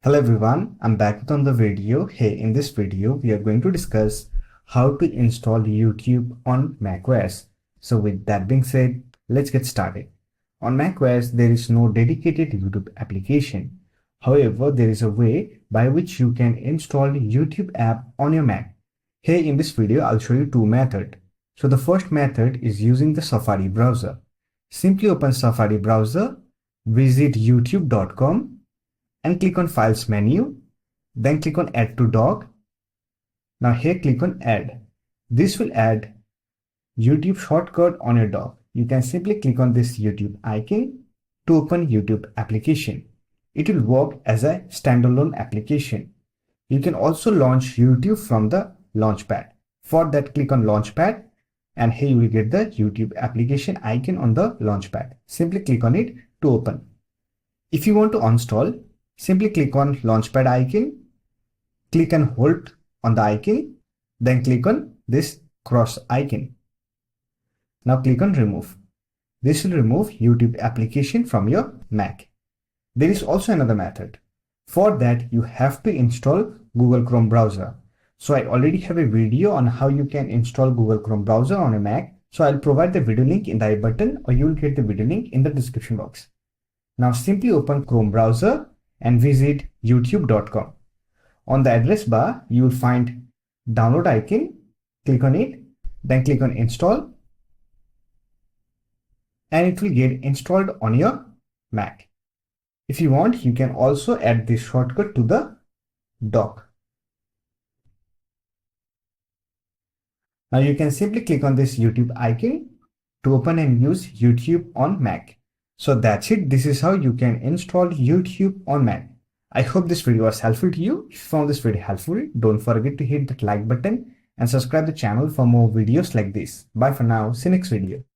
Hello everyone, I'm back with another video. Hey, in this video, we are going to discuss how to install YouTube on macOS. So with that being said, let's get started. On macOS, there is no dedicated YouTube application. However, there is a way by which you can install YouTube app on your Mac. Here in this video, I'll show you two methods. So the first method is using the Safari browser. Simply open Safari browser, visit youtube.com and click on Files menu, then click on Add to Dock. Now here click on Add. This will add YouTube shortcut on your dock. You can simply click on this YouTube icon to open YouTube application. It will work as a standalone application. You can also launch YouTube from the Launchpad. For that, click on Launchpad and here you will get the YouTube application icon on the Launchpad. Simply click on it to open. If you want to uninstall, simply click on Launchpad icon, click and hold on the icon, then click on this cross icon. Now click on Remove. This will remove YouTube application from your Mac. There is also another method. For that, you have to install Google Chrome browser. So I already have a video on how you can install Google Chrome browser on a Mac. So I'll provide the video link in the I button, or you will get the video link in the description box. Now simply open Chrome browser and visit youtube.com. On the address bar, you will find download icon, click on it, then click on install, and it will get installed on your Mac. If you want, you can also add this shortcut to the dock. Now you can simply click on this YouTube icon to open and use YouTube on Mac. So that's it. This is how you can install YouTube on Mac. I hope this video was helpful to you. If you found this video helpful, don't forget to hit that like button and subscribe the channel for more videos like this. Bye for now. See you next video.